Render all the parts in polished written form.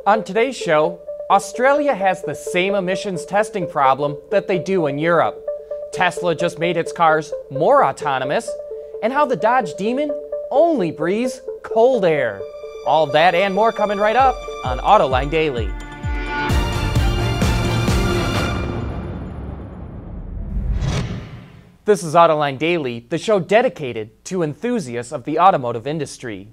On today's show, Australia has the same emissions testing problem that they do in Europe. Tesla just made its cars more autonomous, and how the Dodge Demon only breathes cold air. All that and more coming right up on Autoline Daily. This is Autoline Daily, the show dedicated to enthusiasts of the automotive industry.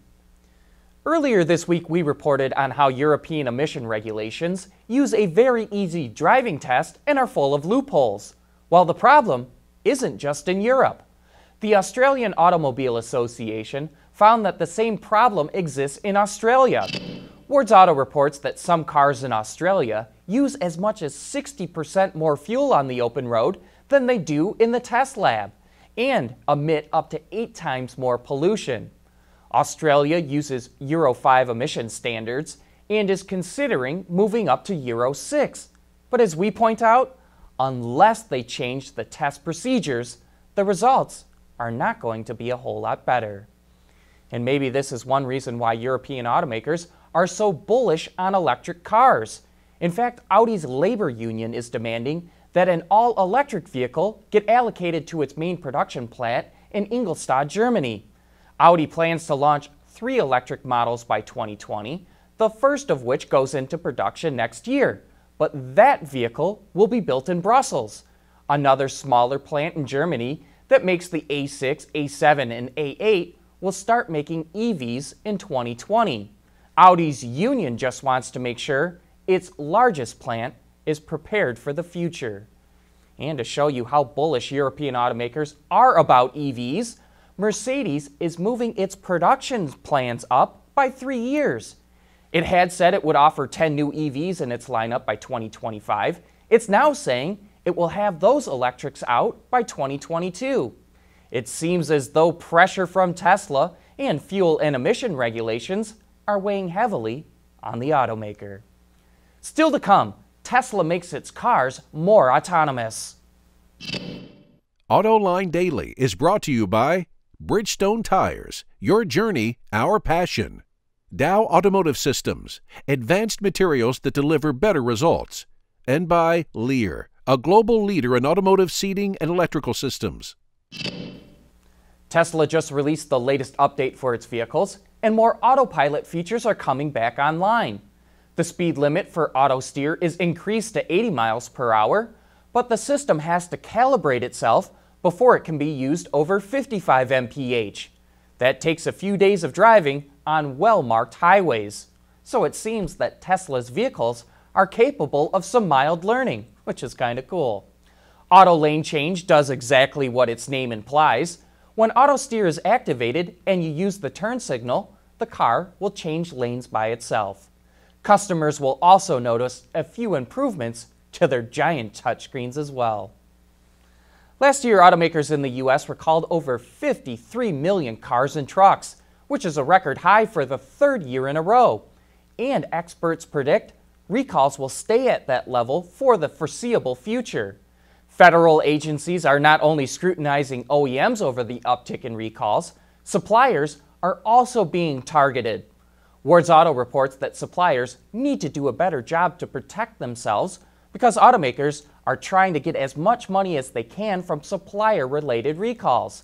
Earlier this week, we reported on how European emission regulations use a very easy driving test and are full of loopholes. While the problem isn't just in Europe. The Australian Automobile Association found that the same problem exists in Australia. Wards Auto reports that some cars in Australia use as much as 60% more fuel on the open road than they do in the test lab, and emit up to 8 times more pollution. Australia uses Euro 5 emission standards and is considering moving up to Euro 6. But as we point out, unless they change the test procedures, the results are not going to be a whole lot better. And maybe this is one reason why European automakers are so bullish on electric cars. In fact, Audi's labor union is demanding that an all-electric vehicle get allocated to its main production plant in Ingolstadt, Germany. Audi plans to launch 3 electric models by 2020, the first of which goes into production next year. But that vehicle will be built in Brussels, another smaller plant in Germany that makes the A6, A7, and A8 will start making EVs in 2020. Audi's union just wants to make sure its largest plant is prepared for the future. And to show you how bullish European automakers are about EVs, Mercedes is moving its production plans up by 3 years. It had said it would offer 10 new EVs in its lineup by 2025. It's now saying it will have those electrics out by 2022. It seems as though pressure from Tesla and fuel and emission regulations are weighing heavily on the automaker. Still to come, Tesla makes its cars more autonomous. Autoline Daily is brought to you by Bridgestone Tires, your journey, our passion. Dow Automotive Systems, advanced materials that deliver better results. And by Lear, a global leader in automotive seating and electrical systems. Tesla just released the latest update for its vehicles, and more autopilot features are coming back online. The speed limit for auto steer is increased to 80 miles per hour, but the system has to calibrate itself before it can be used over 55 mph. That takes a few days of driving on well-marked highways. So it seems that Tesla's vehicles are capable of some mild learning, which is kind of cool. Auto lane change does exactly what its name implies. When auto steer is activated and you use the turn signal, the car will change lanes by itself. Customers will also notice a few improvements to their giant touchscreens as well. Last year, automakers in the U.S. recalled over 53 million cars and trucks, which is a record high for the 3rd year in a row. And experts predict recalls will stay at that level for the foreseeable future. Federal agencies are not only scrutinizing OEMs over the uptick in recalls, suppliers are also being targeted. Wards Auto reports that suppliers need to do a better job to protect themselves because automakers are trying to get as much money as they can from supplier-related recalls.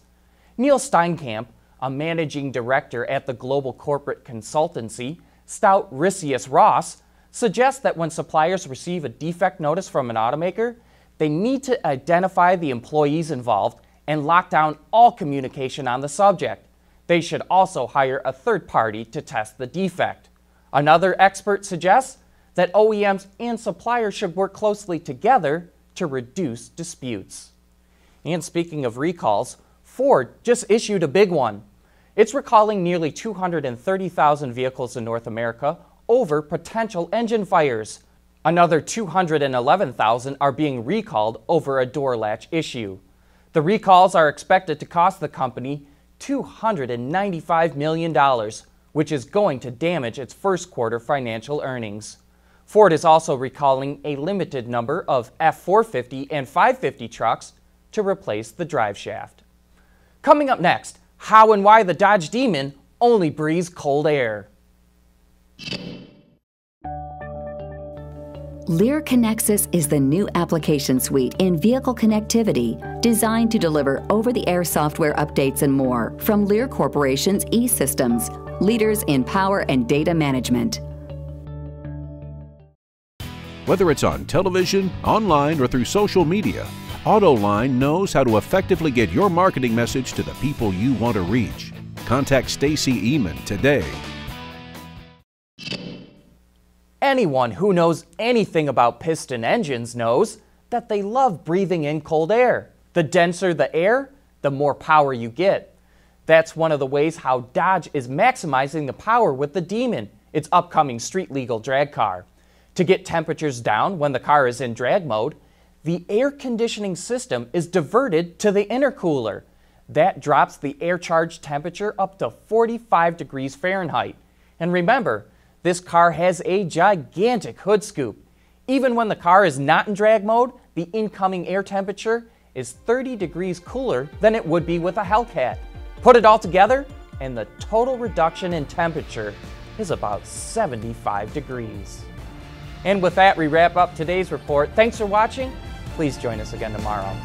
Neil Steinkamp, a managing director at the global corporate consultancy Stout Risius Ross, suggests that when suppliers receive a defect notice from an automaker, they need to identify the employees involved and lock down all communication on the subject. They should also hire a third party to test the defect. Another expert suggests that OEMs and suppliers should work closely together to reduce disputes. And speaking of recalls, Ford just issued a big one. It's recalling nearly 230,000 vehicles in North America over potential engine fires. Another 211,000 are being recalled over a door latch issue. The recalls are expected to cost the company $295 million, which is going to damage its first quarter financial earnings. Ford is also recalling a limited number of F450 and 550 trucks to replace the drive shaft. Coming up next, how and why the Dodge Demon only breathes cold air. Lear Connexus is the new application suite in vehicle connectivity designed to deliver over-the-air software updates and more from Lear Corporation's E-Systems, leaders in power and data management. Whether it's on television, online, or through social media, Autoline knows how to effectively get your marketing message to the people you want to reach. Contact Stacy Eman today. Anyone who knows anything about piston engines knows that they love breathing in cold air. The denser the air, the more power you get. That's one of the ways how Dodge is maximizing the power with the Demon, its upcoming street-legal drag car. To get temperatures down when the car is in drag mode, the air conditioning system is diverted to the intercooler. That drops the air-charged temperature up to 45 degrees Fahrenheit. And remember, this car has a gigantic hood scoop. Even when the car is not in drag mode, the incoming air temperature is 30 degrees cooler than it would be with a Hellcat. Put it all together, and the total reduction in temperature is about 75 degrees. And with that, we wrap up today's report. Thanks for watching. Please join us again tomorrow.